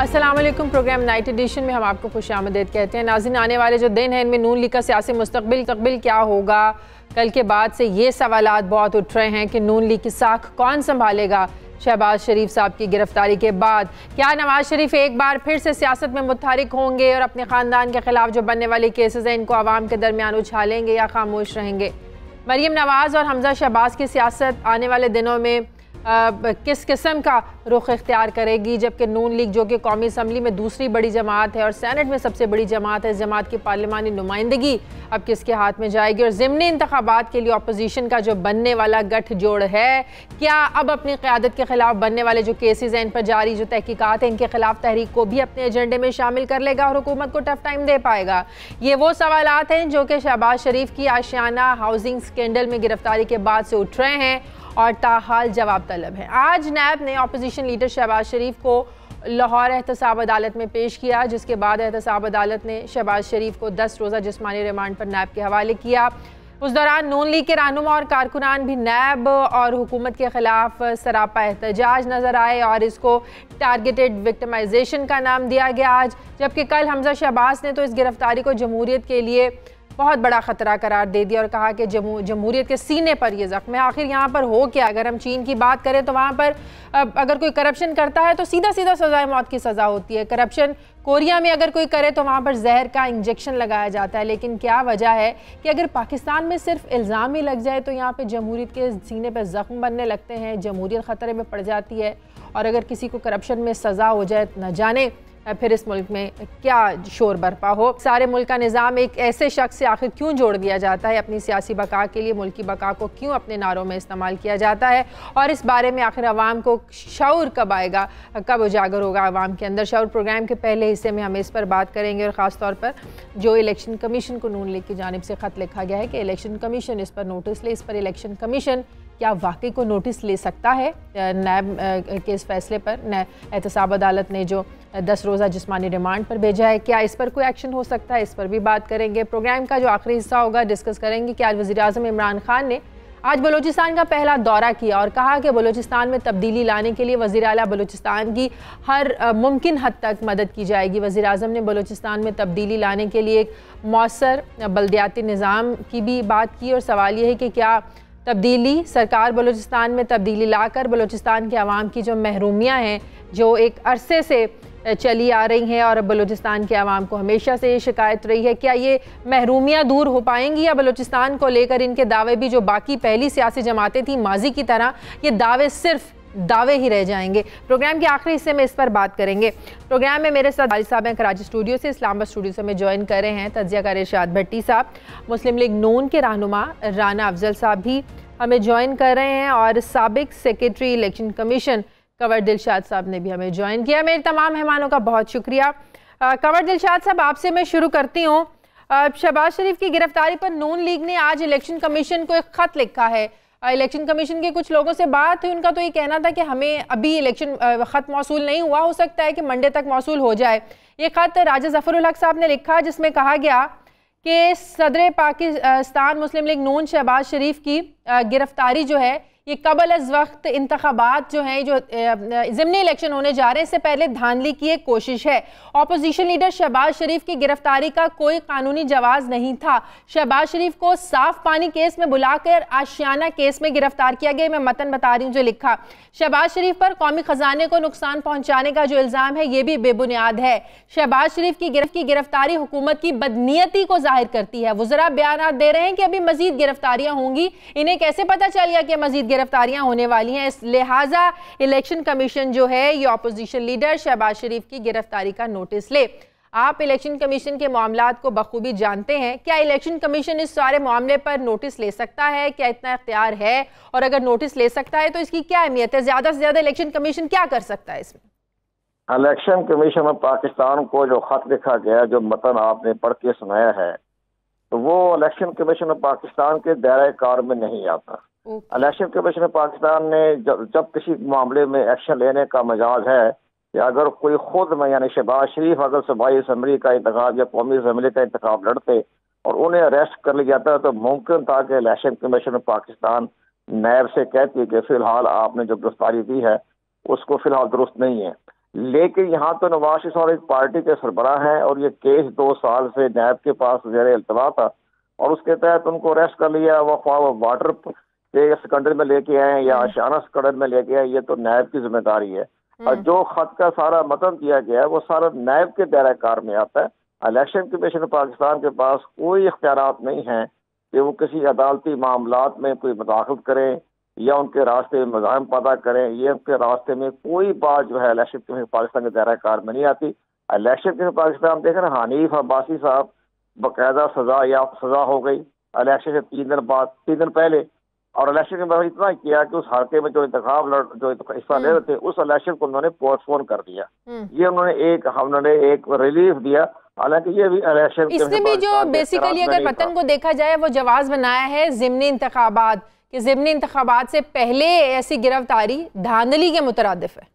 अस्सलाम वालेकुम। Programme night addition में हम आपको खुशामदीद कहते हैं। नाज़रीन, आने वाले जो दिन हैं इनमें नून लीग का सियासी मुस्तकबिल क्या होगा। कल के बाद से ये सवालात बहुत उठ रहे हैं कि नून लीग की साख कौन संभालेगा शहबाज शरीफ साहब की गिरफ्तारी के बाद। क्या नवाज शरीफ एक बार फिर से सियासत में मुतहरिक होंगे और अपने ख़ानदान के खिलाफ जो बनने वाले केसेस हैं इनको आवाम के दरमियान उछालेंगे या खामोश रहेंगे। मरीम नवाज़ और हमजा शहबाज की सियासत आने वाले दिनों में किस किस्म का रुख इख्तियार करेगी, जबकि नून लीग जो कि कौमी असम्बली में दूसरी बड़ी जमात है और सेनेट में सबसे बड़ी जमात है, इस जमात की पार्लिमानी नुमाइंदगी अब किसके हाथ में जाएगी। और ज़िमनी इंतखाबात के लिए अपोजिशन का जो बनने वाला गठजोड़ है, क्या अब अपनी क़यादत के ख़िलाफ़ बनने वाले जो केसेस हैं इन पर जारी जो तहकीकात हैं इनके ख़िलाफ़ तहरीक को भी अपने एजेंडे में शामिल कर लेगा और हुकूमत को टफ टाइम दे पाएगा। ये वो सवालात हैं जो कि शहबाज शरीफ की आशियाना हाउसिंग स्कैंडल में गिरफ्तारी के बाद से उठ रहे हैं और ताहाल जवाब तलब है। आज नैब ने अपोजिशन लीडर शहबाज शरीफ को लाहौर एहतसाब अदालत में पेश किया, जिसके बाद एहतसाब अदालत ने शहबाज शरीफ को 10 रोज़ा जिस्मानी रिमांड पर नैब के हवाले किया। उस दौरान नून लीग के रहनुमा और कारकुनान भी नैब और हुकूमत के खिलाफ सरापा एहतजाज नजर आए और इसको टारगेटेड विक्टिमाइजेशन का नाम दिया गया आज। जबकि कल हमजा शहबाज ने तो इस गिरफ्तारी को जमहूरियत के लिए बहुत बड़ा ख़तरा करार दे दिया और कहा कि जमहूरियत के सीने पर यह ज़ख्म है। आखिर यहाँ पर हो क्या? अगर हम चीन की बात करें तो वहाँ पर अगर कोई करप्शन करता है तो सीधा सीधा सज़ाए मौत की सज़ा होती है। करप्शन कोरिया में अगर कोई करे तो वहाँ पर जहर का इंजेक्शन लगाया जाता है। लेकिन क्या वजह है कि अगर पाकिस्तान में सिर्फ इल्ज़ाम ही लग जाए तो यहाँ पर जमहूरियत के सीने पर ज़ख्म बनने लगते हैं, जमहूरियत ख़तरे में पड़ जाती है। और अगर किसी को करप्शन में सज़ा हो जाए न जाने फिर इस मुल्क में क्या शोर बरपा हो। सारे मुल्क का निज़ाम एक ऐसे शख्स से आखिर क्यों जोड़ दिया जाता है, अपनी सियासी बका के लिए मुल्क की बका को क्यों अपने नारों में इस्तेमाल किया जाता है, और इस बारे में आखिर आवाम को शऊर कब आएगा, कब उजागर होगा आवाम के अंदर शऊर। प्रोग्राम के पहले हिस्से में हम इस पर बात करेंगे और ख़ास तौर पर जो इलेक्शन कमीशन को नून लीग की जानिब से ख़त लिखा गया है कि इलेक्शन कमीशन इस पर नोटिस ले। इस पर इलेक्शन कमीशन क्या वाकई को नोटिस ले सकता है? नैब के इस फैसले पर एहतसाब अदालत ने जो 10 रोज़ा जिस्मानी रिमांड पर भेजा है, क्या इस पर कोई एक्शन हो सकता है? इस पर भी बात करेंगे। प्रोग्राम का जो आखिरी हिस्सा होगा डिस्कस करेंगे कि आज वज़ीर-ए-आज़म इमरान खान ने आज बलूचिस्तान का पहला दौरा किया और कहा कि बलूचिस्तान में तब्दीली लाने के लिए वज़ीर आला बलूचिस्तान की हर मुमकिन हद तक मदद की जाएगी। वज़ीर-ए-आज़म ने बलूचिस्तान में तब्दीली लाने के लिए एक मौसर बल्दियाती निज़ाम की भी बात की और सवाल ये है कि क्या तब्दीली सरकार बलूचिस्तान में तब्दीली लाकर बलूचिस्तान के अवाम की जो महरूमियाँ हैं जो एक अरसे से चली आ रही हैं और बलूचिस्तान के अवाम को हमेशा से ये शिकायत रही है, क्या ये महरूमियाँ दूर हो पाएंगी या बलूचिस्तान को लेकर इनके दावे भी जो बाकी पहली सियासी जमातें थी माजी की तरह ये दावे सिर्फ दावे ही रह जाएंगे? प्रोग्राम के आखिरी हिस्से में इस पर बात करेंगे। प्रोग्राम में मेरे साथ वालिद साहब हैं कराची स्टूडियो से, इस्लामाबाद स्टूडियो से में ज्वाइन कर रहे हैं तज्ज़ियाकार इरशाद भट्टी साहब, मुस्लिम लीग नून के रहनुमा राना अफजल साहब भी हमें ज्वाइन कर रहे हैं और साबिक secretary election commission Kanwar Dilshad साहब ने भी हमें ज्वाइन किया। मेरे तमाम मेहमानों का बहुत शुक्रिया। कंवर दिलशाद साहब, आपसे मैं शुरू करती हूँ। शहबाज शरीफ की गिरफ्तारी पर नून लीग ने आज इलेक्शन कमीशन को एक ख़त लिखा है। इलेक्शन कमीशन के कुछ लोगों से बात हुई, उनका तो ये कहना था कि हमें अभी इलेक्शन ख़त मौसूल नहीं हुआ, हो सकता है कि मंडे तक मौसूल हो जाए। ये ख़त राजा ज़फ़रुल हक साहब ने लिखा जिसमें कहा गया कि सदर पाकिस्तान मुस्लिम लीग नून शहबाज शरीफ की गिरफ्तारी जो है ये कबल अज़ वक्त इंतखाबात जो हैं जो ज़िमनी इलेक्शन होने जा रहे हैं इससे पहले धांधली की एक कोशिश है। अपोजिशन लीडर शहबाज शरीफ की गिरफ्तारी का कोई कानूनी जवाज़ नहीं था। शहबाज शरीफ को साफ पानी केस में बुलाकर आशियाना केस में गिरफ्तार किया गया। मैं मतन बता रही हूँ जो लिखा, शहबाज शरीफ पर कौमी खजाने को नुकसान पहुंचाने का जो इल्ज़ाम है ये भी बेबुनियाद है। शहबाज शरीफ की गिरफ्तारी हुकूमत की बदनीयती को जाहिर करती है। वज़रा बयान दे रहे हैं कि अभी मजीद गिरफ्तारियां होंगी, इन्हें कैसे पता चल गया कि मजीद गिरफ्तारियां होने वाली हैं? इस लिहाजा इलेक्शन कमीशन जो है ये अपोजिशन लीडर शहबाज शरीफ की गिरफ्तारी का नोटिस ले। आप इलेक्शन कमीशन के मामलात को बखूबी जानते हैं, क्या इलेक्शन कमीशन इस सारे मामले पर नोटिस ले सकता है? क्या इतना इख्तियार है? और अगर नोटिस ले सकता है तो इसकी क्या अहमियत है? ज्यादा से ज्यादा इलेक्शन कमीशन क्या कर सकता है इसमें? इलेक्शन कमीशन में पाकिस्तान को जो खत लिखा गया, जो मतन आपने पढ़ के सुनाया है, तो वो इलेक्शन कमीशन ऑफ पाकिस्तान के दायरे कार में नहीं आता। इलेक्शन कमीशन ऑफ पाकिस्तान ने जब किसी मामले में एक्शन लेने का मजाज है कि अगर कोई खुद में यानी शहबाज शरीफ अगर सूबाई असम्बली का इंतखाब या कौमी असम्बली का इंतखाब लड़ते और उन्हें अरेस्ट कर लिया जाता तो मुमकिन था कि इलेक्शन कमीशन ऑफ पाकिस्तान नैब से कहती कि फिलहाल आपने जो गिरफ्तारी दी है उसको फिलहाल दुरुस्त नहीं है। लेकिन यहाँ तो नवाज शरीफ और एक पार्टी के सरबराह हैं और ये केस 2 साल से नैब के पास ज़ेर इल्तवा था और उसके तहत उनको अरेस्ट कर लिया। वो वाटर के सिकंडर में लेके आए या आशियाना सिकंडर में लेके आए, ये तो नैब की जिम्मेदारी है। और जो खत का सारा मतन दिया गया है वो सारा नैब के दायरा कार में आता है। इलेक्शन कमीशन पाकिस्तान के पास कोई इख्तियारात नहीं है कि वो किसी अदालती मामलात में कोई मुदाखलत करें या उनके रास्ते में मज़ाहिम पैदा करें। ये उनके रास्ते में कोई बात जो है इलेक्शन कमीशन पाकिस्तान के दायरा कार में नहीं आती। इलेक्शन कमीशन पाकिस्तान देखें ना, हनीफ अब्बासी साहब बाकायदा सजा हो गई इलेक्शन से 3 दिन बाद, 3 दिन पहले। और इलेक्शन के बाद इतना किया कि उस हल्के में जो हिस्सा ले रहे थे उस इलेक्शन को उन्होंने पोस्टपोन कर दिया। ये उन्होंने एक रिलीफ दिया। हालांकि ये भी इलेक्शन इसने भी जो बेसिकली अगर वतन को देखा जाए वो जवाब बनाया है ज़िमनी इंतखाबात कि ज़िमनी इंतखाबात से पहले ऐसी गिरफ्तारी धांधली के मुतरादिफ है।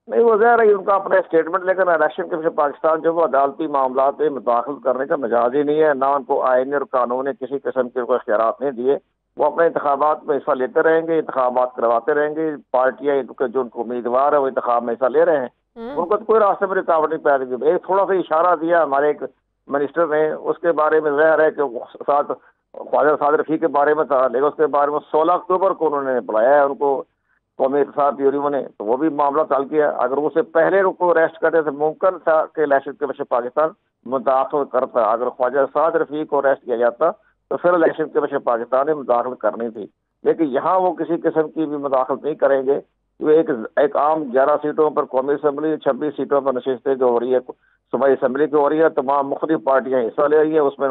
नहीं, वो ज़ाहिर है उनका अपना स्टेटमेंट, लेकिन इलेक्शन कमीशन पाकिस्तान जो वो अदालती मामलात में मुदाखलत करने का मिजाज ही नहीं है, ना उनको आईन और कानून ने किसी किस्म के इख्तियारात नहीं दिए। वो अपने इंतखाबात में हिस्सा लेते रहेंगे, इंतखाबात करवाते रहेंगे। पार्टियां जो उनको उम्मीदवार है वो इंतखाब में हिस्सा ले रहे हैं, उनको तो कोई रास्ते में रुकावट नहीं पैदा की। एक थोड़ा सा इशारा दिया हमारे एक मिनिस्टर ने, उसके बारे में ज़ाहिर है कि साथ ख्वाजा साद रफी के बारे में था, लेकिन उसके बारे में 16 अक्टूबर को उन्होंने बुलाया है उनको कौमी इत्तेफाक ब्यूरो ने, तो वो भी मामला हल किया। अगर उससे पहले उनको अरेस्ट करते तो मुमकिन था कि इलेक्शन कमीशन पाकिस्तान मुदाखलत करता। अगर ख्वाजा साद रफी को अरेस्ट किया जाता तो फिर इलेक्शन कमीशन पाकिस्तान ने मुदाखलत करनी थी। लेकिन यहाँ वो किसी किस्म की भी मुदाखलत नहीं करेंगे। वो एक आम 11 सीटों पर कौमी असम्बली, 26 सीटों पर नशिस्तें जो हो रही है सूबाई असम्बली की हो रही है, तमाम मुख्तलिफ पार्टियां हिस्सा ले रही है। उसमें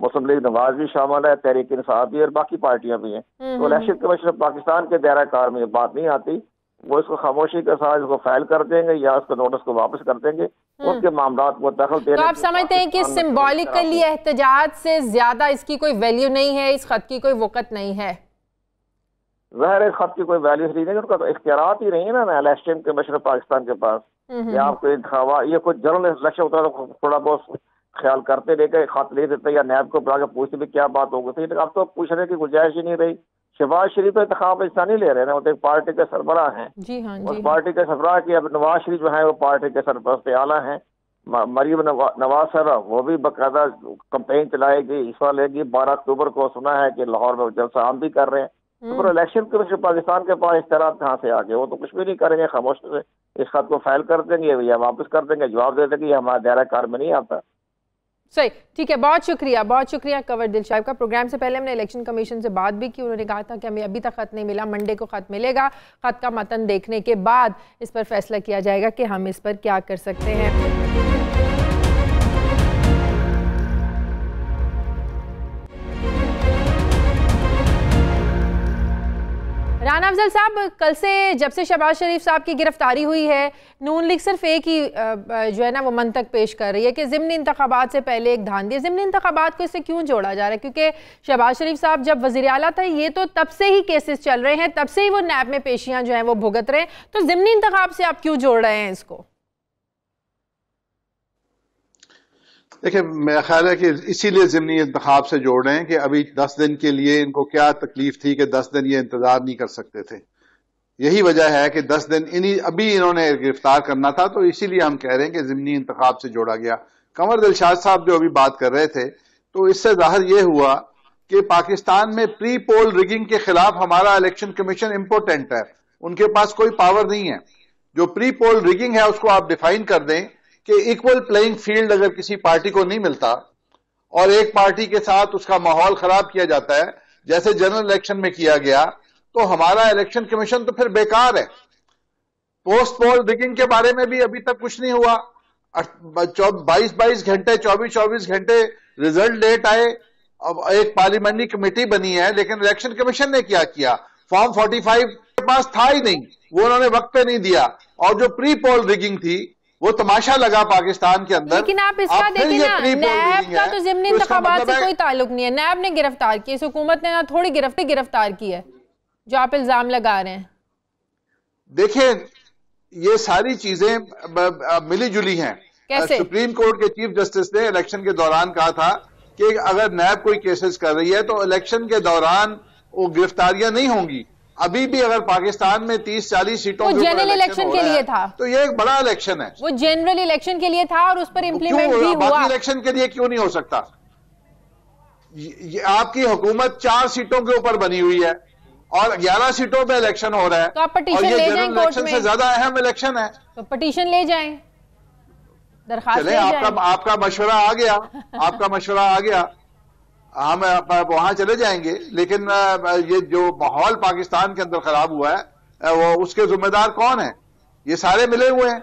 मुस्लिम लीग नवाज भी शामिल है, तहरीक इंसाफ भी और बाकी पार्टियां भी हैं। तो इलेक्शन कमीशन पाकिस्तान के दायरा कार में ये बात नहीं आती। वो इसको खामोशी के साथ इसको फाइल कर देंगे या उसको नोटिस को वापस कर देंगे, उनके मामलात को दखल देने। तो आप समझते हैं कि सिंबॉलिकली एहतजाज से ज्यादा इसकी कोई वैल्यू नहीं है, इस खत की कोई वक़्त नहीं है? ज़ाहिर है खत की कोई वैल्यू नहीं है, उनका तो इख्तियारात ही नहीं है ना इलेक्शन कमीशन पाकिस्तान के पास। या आपको इंतखाबा ये कोई जनरल इलेक्शन होता है तो थोड़ा बहुत ख्याल करते लेके खत ले देते या नैब को बुला के पूछते भी क्या बात हो गई थी। अब तो पूछने की गुंजाइश ही नहीं रही। शहबाज शरीफ तो इंतखाब हिस्सा नहीं ले रहे ना, वो तो एक पार्टी के सरबराह हैं। जी हाँ, उस पार्टी के सरबराह की अब नवाज शरीफ जो है वो पार्टी के सरपरस्त आला हैं। मरीम नवाज साहब वो भी बाकायदा कंपेन चलाएगी, हिस्सा लेगी। 12 अक्टूबर को सुना है कि लाहौर में जलसा आम भी कर रहे हैं। तो फिर इलेक्शन कमीशन पाकिस्तान के पास इख्तियारात कहाँ से आ गए? वो तो कुछ भी नहीं करेंगे, खामोश से इस खत को फाइल कर देंगे या वापस कर देंगे, जवाब दे देंगे हमारे दायरा कार में नहीं आता। सही, ठीक है, बहुत शुक्रिया कवर दिल साहब का। प्रोग्राम से पहले हमने इलेक्शन कमीशन से बात भी की, उन्होंने कहा था कि हमें अभी तक खत नहीं मिला, मंडे को खत मिलेगा। खत का मतन देखने के बाद इस पर फैसला किया जाएगा कि हम इस पर क्या कर सकते हैं। राना अफजल साहब, कल से जब से शहबाज शरीफ साहब की गिरफ्तारी हुई है, नून लीग सिर्फ एक ही जो है ना वो मंतक पेश कर रही है कि ज़िमनी इंतखाबात से पहले एक धांधली। ज़िमनी इंतखाबात को इससे क्यों जोड़ा जा रहा है? क्योंकि शहबाज शरीफ साहब जब वज़ीर आला था ये तो तब से ही केसेस चल रहे हैं, तब से ही वो नैब में पेशियां जो हैं वो भुगत रहे हैं, तो ज़िमनी इंतखाब से आप क्यों जोड़ रहे हैं इसको? देखिए, मेरा ख्याल है कि इसीलिए ज़िमनी इंतखाब से जोड़ रहे हैं कि अभी 10 दिन के लिए इनको क्या तकलीफ थी कि 10 दिन ये इंतजार नहीं कर सकते थे। यही वजह है कि 10 दिन अभी इन्होंने गिरफ्तार करना था, तो इसीलिए हम कह रहे हैं कि ज़िमनी इंतखाब से जोड़ा गया। कंवर दिलशाद साहब जो अभी बात कर रहे थे, तो इससे जाहिर ये हुआ कि पाकिस्तान में प्री पोल रिगिंग के खिलाफ हमारा इलेक्शन कमीशन इम्पोर्टेंट है, उनके पास कोई पावर नहीं है। जो प्री पोल रिगिंग है उसको आप डिफाइन कर दें कि इक्वल प्लेइंग फील्ड अगर किसी पार्टी को नहीं मिलता और एक पार्टी के साथ उसका माहौल खराब किया जाता है जैसे जनरल इलेक्शन में किया गया, तो हमारा इलेक्शन कमीशन तो फिर बेकार है। पोस्ट पोल रिगिंग के बारे में भी अभी तक कुछ नहीं हुआ। 22 घंटे 24 घंटे रिजल्ट लेट आए। अब एक पार्लियामेंट्री कमेटी बनी है, लेकिन इलेक्शन कमीशन ने क्या किया? फॉर्म 45 के पास था ही नहीं, वो उन्होंने वक्त पे नहीं दिया। और जो प्री पोल रिगिंग थी वो तमाशा लगा पाकिस्तान के अंदर। लेकिन आप इसका देखें ना, नैब का तो ज़िमनी इंतखाबात से कोई ताल्लुक नहीं है। नैब ने गिरफ्तार की, इस हुकूमत ने ना थोड़ी गिरफ्तार की है जो आप इल्जाम लगा रहे हैं। देखिए, ये सारी चीजें मिली जुली हैं। कैसे? सुप्रीम कोर्ट के चीफ जस्टिस ने इलेक्शन के दौरान कहा था कि अगर नैब कोई केसेस कर रही है तो इलेक्शन के दौरान वो गिरफ्तारियां नहीं होंगी, अभी भी अगर पाकिस्तान में 30-40 सीटों वो जनरल इलेक्शन के लिए था, तो ये एक बड़ा इलेक्शन है। वो जनरल इलेक्शन के लिए था और उस पर इम्प्लीमेंट भी हुआ। बाकी इलेक्शन के लिए क्यों नहीं हो सकता? ये आपकी हुकूमत 4 सीटों के ऊपर बनी हुई है और 11 सीटों पे इलेक्शन हो रहा है, तो आप पिटीशन और ये ले जनरल जाएं कोर्ट इलेक्शन में, से ज्यादा अहम इलेक्शन है। तो पिटीशन ले जाएं, दरखास्त ले जाएं। आपका मशवरा आ गया, आपका मशवरा आ गया, हम वहां चले जाएंगे, लेकिन ये जो माहौल पाकिस्तान के अंदर खराब हुआ है वो उसके जिम्मेदार कौन है? ये सारे मिले हुए हैं।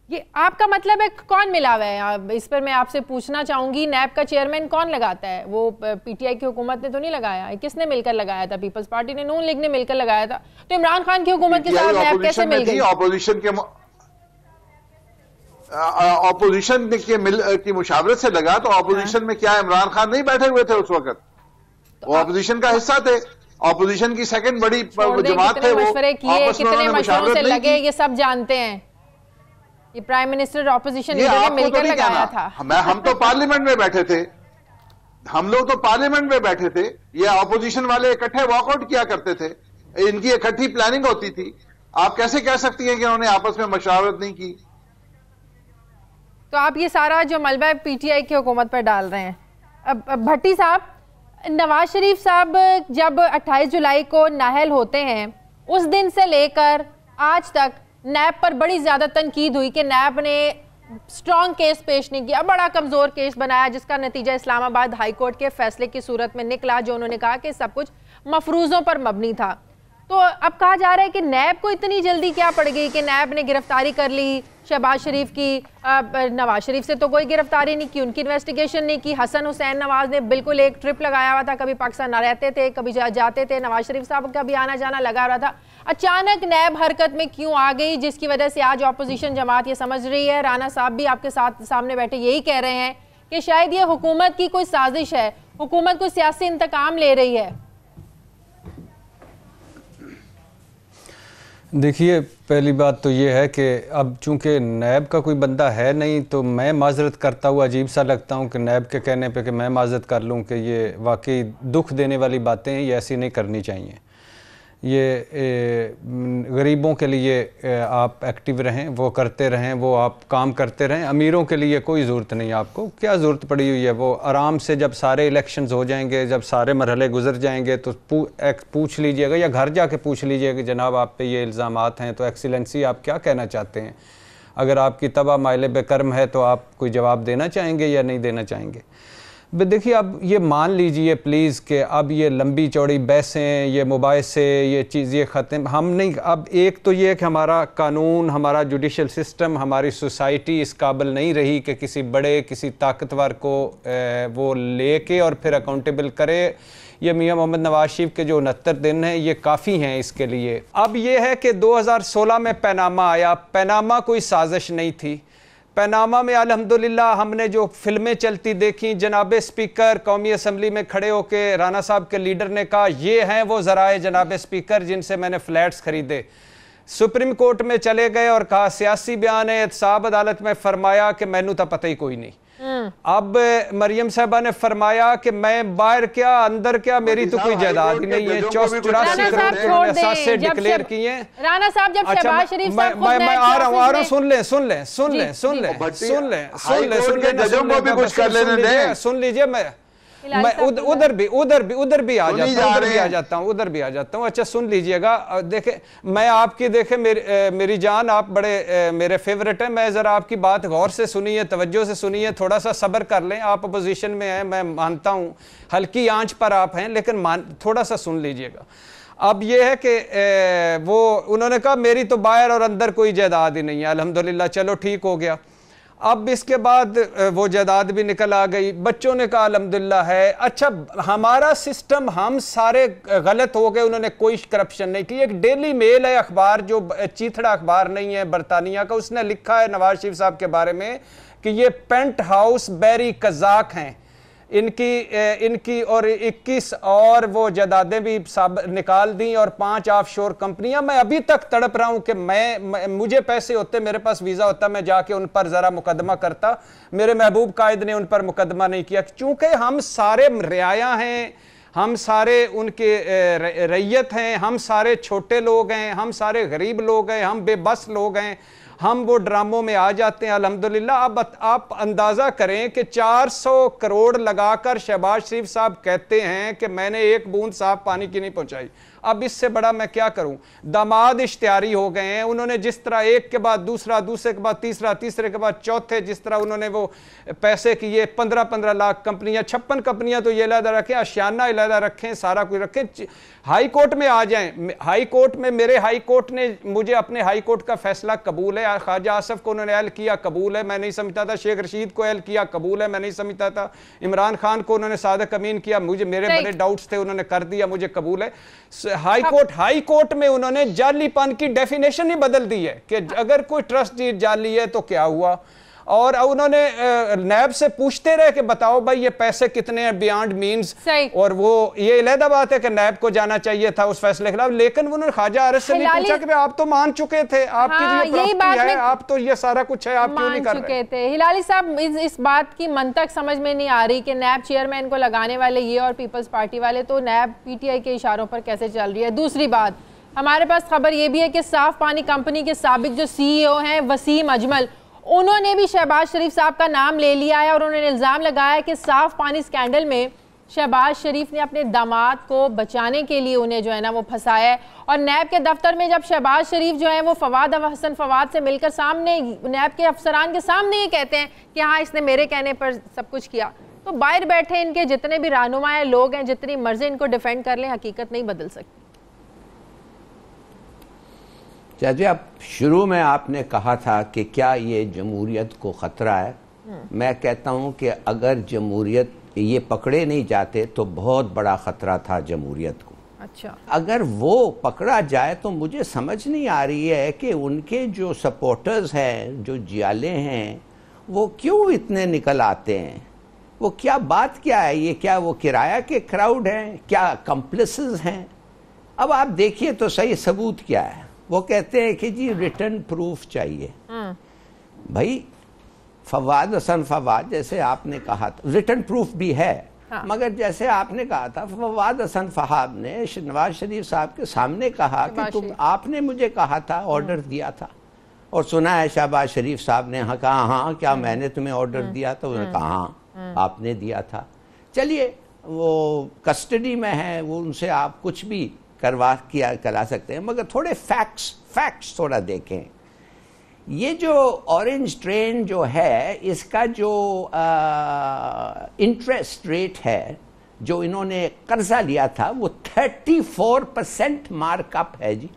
ये आपका मतलब है कौन मिला हुआ है? इस पर मैं आपसे पूछना चाहूंगी, नैब का चेयरमैन कौन लगाता है? वो पीटीआई की हुकूमत ने तो नहीं लगाया, किसने मिलकर लगाया था? पीपल्स पार्टी ने, नून लीग ने मिलकर लगाया था। तो इमरान खान की हुकूमत के साथ नैब कैसे मिल गई? ऑपोजिशन की मुशावरत से लगा, तो ऑपोजिशन में क्या इमरान खान नहीं बैठे हुए थे उस वक्त? वो ऑपोजिशन का हिस्सा थे, ऑपोजिशन की सेकंड बड़ी जमात थे। मशवरे किए, कितने मशवरों से लगे, ये सब जानते हैं। ये प्राइम मिनिस्टर ऑपोजिशन लीडर ने मिलकर लगाया था। हम तो पार्लियामेंट में बैठे थे, हम लोग तो पार्लियामेंट में बैठे थे। ये ऑपोजिशन वाले इकट्ठे वॉकआउट किया करते थे, इनकी इकट्ठी प्लानिंग होती थी। आप कैसे कह सकती हैं कि उन्होंने आपस में मशावरत नहीं की? तो आप ये सारा जो मलबा पीटीआई की हुकूमत पर डाल रहे हैं। अब भट्टी साहब, नवाज शरीफ साहब जब 28 जुलाई को नाहल होते हैं, उस दिन से लेकर आज तक नैब पर बड़ी ज़्यादा तनकीद हुई कि नैब ने स्ट्रॉन्ग केस पेश नहीं किया, बड़ा कमज़ोर केस बनाया, जिसका नतीजा इस्लामाबाद हाई कोर्ट के फैसले की सूरत में निकला, जो उन्होंने कहा कि सब कुछ मफरूज़ों पर मबनी था। तो अब कहा जा रहा है कि नैब को इतनी जल्दी क्या पड़ गई कि नैब ने गिरफ्तारी कर ली शहबाज शरीफ की। नवाज शरीफ से तो कोई गिरफ्तारी नहीं की, उनकी इन्वेस्टिगेशन नहीं की। हसन हुसैन नवाज ने बिल्कुल एक ट्रिप लगाया हुआ था, कभी पाकिस्तान रहते थे, कभी जाते थे। नवाज शरीफ साहब का भी आना जाना लगा रहा था। अचानक नैब हरकत में क्यों आ गई, जिसकी वजह से आज अपोजिशन जमात ये समझ रही है, राना साहब भी आपके सामने बैठे यही कह रहे हैं कि शायद ये हुकूमत की कोई साजिश है, हुकूमत कोई सियासी इंतकाम ले रही है। देखिए, पहली बात तो ये है कि अब चूंकि नैब का कोई बंदा है नहीं, तो मैं माजरत करता हुआ अजीब सा लगता हूँ कि नैब के कहने पे कि मैं माजरत कर लूँ कि ये वाकई दुख देने वाली बातें हैं, ये ऐसी नहीं करनी चाहिए। ये गरीबों के लिए आप एक्टिव रहें, वो करते रहें, वो आप काम करते रहें। अमीरों के लिए कोई ज़रूरत नहीं, आपको क्या ज़रूरत पड़ी हुई है? वो आराम से जब सारे इलेक्शंस हो जाएंगे, जब सारे मरहले गुजर जाएंगे, तो पूछ लीजिएगा या घर जाके पूछ लीजिएगा कि जनाब आप पे ये इल्ज़ामात हैं, तो एक्सीलेंसी आप क्या कहना चाहते हैं? अगर आपकी तबा माइले बेकर्म है तो आप कोई जवाब देना चाहेंगे या नहीं देना चाहेंगे? देखिए, अब ये मान लीजिए प्लीज़ कि अब ये लंबी चौड़ी बहसें, ये मुबाहिसे, ये चीज़ ये ख़त्म हम नहीं। अब एक तो ये है कि हमारा कानून, हमारा जुडिशल सिस्टम, हमारी सोसाइटी इस काबिल नहीं रही कि किसी बड़े, किसी ताकतवर को वो लेके और फिर अकाउंटेबल करे। ये मियां मोहम्मद नवाज शरीफ के जो 69 दिन हैं ये काफ़ी हैं इसके लिए। अब ये है कि 2016 में पनामा आया। पनामा कोई साजिश नहीं थी। पनामा में अल्हम्दुलिल्लाह हमने जो फिल्में चलती देखी, जनाब स्पीकर कौमी असम्बली में खड़े होकर राना साहब के लीडर ने कहा ये हैं वो ज़राए जनाब स्पीकर जिनसे मैंने फ्लैट्स खरीदे। सुप्रीम कोर्ट में चले गए और कहा सियासी बयान है, एहतसाब अदालत में फरमाया कि मैनू तो पता ही कोई नहीं। अब मरियम साहबा ने फरमाया कि मैं बाहर क्या अंदर क्या, मेरी तो कोई जायदाद ही नहीं है। 84 करोड़ से डिक्लेयर किए। राना साहब जब शहबाज शरीफ साहब मैं आ रहा हूँ, सुन ले सुन लीजिए, मैं उधर भी आ जाता हूँ। अच्छा सुन लीजिएगा, देखे मैं आपकी, देखे मेरी जान, आप बड़े मेरे फेवरेट हैं। मैं ज़रा आपकी बात गौर से सुनिए, तवज्जो से सुनिए, थोड़ा सा सब्र कर लें। आप अपोजिशन में हैं, मैं मानता हूँ हल्की आंच पर आप हैं, लेकिन थोड़ा सा सुन लीजिएगा। अब ये है कि वो उन्होंने कहा मेरी तो बाहर और अंदर कोई जायदाद ही नहीं है। अल्हम्दुलिल्लाह, चलो ठीक हो गया। अब इसके बाद वो जायदाद भी निकल आ गई। बच्चों ने कहा अल्हम्दुलिल्लाह है। अच्छा, हमारा सिस्टम, हम सारे गलत हो गए, उन्होंने कोई करप्शन नहीं की। एक डेली मेल है अखबार, जो चीथड़ा अखबार नहीं है बरतानिया का, उसने लिखा है नवाज शरीफ साहब के बारे में कि ये पेंट हाउस बैरी कजाक हैं, इनकी और 21 और वो जायदादें भी सब निकाल दी और 5 ऑफशोर कंपनियां। मैं अभी तक तड़प रहा हूं कि मुझे पैसे होते, मेरे पास वीज़ा होता, मैं जाके उन पर ज़रा मुकदमा करता। मेरे महबूब कायद ने उन पर मुकदमा नहीं किया, चूंकि हम सारे रियाया हैं, हम सारे उनके रैयत हैं, हम सारे छोटे लोग हैं, हम सारे गरीब लोग हैं, हम बेबस लोग हैं, हम वो ड्रामों में आ जाते हैं। अल्हम्दुलिल्लाह अब आप अंदाज़ा करें कि 400 करोड़ लगाकर शहबाज शरीफ साहब कहते हैं कि मैंने एक बूंद साफ पानी की नहीं पहुंचाई। अब इससे बड़ा मैं क्या करूं? दामाद इश्तिहारी हो गए हैं। उन्होंने जिस तरह एक के बाद दूसरा, दूसरे के बाद तीसरा, तीसरे के बाद चौथे, जिस तरह उन्होंने वो पैसे की ये 15-15 लाख कंपनियां, 56 कंपनियां तो ये अलहदा रखें, आशियाना अलहदा रखें, सारा कुछ रखें। हाई कोर्ट में आ जाएं, हाई कोर्ट में मेरे हाई कोर्ट ने मुझे अपने हाई कोर्ट का फैसला कबूल है। ख्वाजा आसफ को उन्होंने एल किया, कबूल है, मैं नहीं समझता था। शेख रशीद को एल किया, कबूल है, मैं नहीं समझता था। इमरान खान को उन्होंने सादिक अमीन किया, मुझे मेरे बड़े डाउट्स थे, उन्होंने कर दिया, मुझे कबूल है। हाई कोर्ट में उन्होंने जालीपन की डेफिनेशन ही बदल दी है कि अगर कोई ट्रस्ट डीड जाली है तो क्या हुआ। और उन्होंने नैब से पूछते रहे कि बताओ भाई ये पैसे कितने हैं बियॉन्ड मींस, और वो ये अलहदा बात है कि नैब को जाना चाहिए था उस फैसले के खिलाफ, लेकिन उन्होंने ख्वाजा आरिफ से नहीं पूछा कि आप तो मान चुके थे, आपकी जो प्रॉपर्टी है, आप तो ये सारा कुछ है, आप क्यों नहीं कर रहे थे? हिलाली साहब, इस बात की मंतक समझ में नहीं आ रही कि नैब चेयरमैन को लगाने वाले ये और पीपल्स पार्टी वाले, तो नैब पीटीआई के इशारों पर कैसे चल रही है? दूसरी बात, हमारे पास खबर ये भी है कि साफ पानी कंपनी के साबिक जो सीईओ हैं वसीम अजमल, उन्होंने भी शहबाज शरीफ साहब का नाम ले लिया है और उन्होंने इल्ज़ाम लगाया कि साफ पानी स्कैंडल में शहबाज शरीफ ने अपने दामाद को बचाने के लिए उन्हें जो है ना वो फंसाया है। और नैब के दफ्तर में जब शहबाज शरीफ जो है वो फवाद हसन फवाद से मिलकर सामने नैब के अफसरान के सामने ये कहते हैं कि हाँ इसने मेरे कहने पर सब कुछ किया, तो बाहर बैठे इनके जितने भी रहनुमा लोग हैं, जितनी मर्जी इनको डिफेंड कर लें, हकीकत नहीं बदल सकती। चाचा, अब शुरू में आपने कहा था कि क्या ये जमहूरियत को ख़तरा है। मैं कहता हूँ कि अगर जमहूरियत ये पकड़े नहीं जाते तो बहुत बड़ा ख़तरा था जमहूरियत को। अच्छा, अगर वो पकड़ा जाए तो मुझे समझ नहीं आ रही है कि उनके जो सपोर्टर्स हैं, जो जियाले हैं, वो क्यों इतने निकल आते हैं। वो क्या बात क्या है? ये क्या वो किराया के क्राउड हैं? क्या कम्प्लिसेस हैं? अब आप देखिए तो सही सबूत क्या है। वो कहते हैं कि जी रिटर्न प्रूफ चाहिए। भाई फवाद हसन फवाद, जैसे आपने कहा था, रिटर्न प्रूफ भी है। हाँ। मगर जैसे आपने कहा था, फवाद हसन फहाद ने नवाज शरीफ साहब के सामने कहा कि आपने मुझे कहा था, ऑर्डर दिया था, और सुना है शहबाज शरीफ साहब ने हाँ कहा हाँ क्या मैंने तुम्हें ऑर्डर दिया था? उन्होंने कहा हाँ आपने दिया था। चलिए वो कस्टडी में है, वो उनसे आप कुछ भी करा सकते हैं, मगर थोड़े फैक्ट्स थोड़ा देखें। ये जो ऑरेंज ट्रेन जो है, इसका जो इंटरेस्ट रेट है जो इन्होंने कर्जा लिया था वो 34% मार्कअप है जी,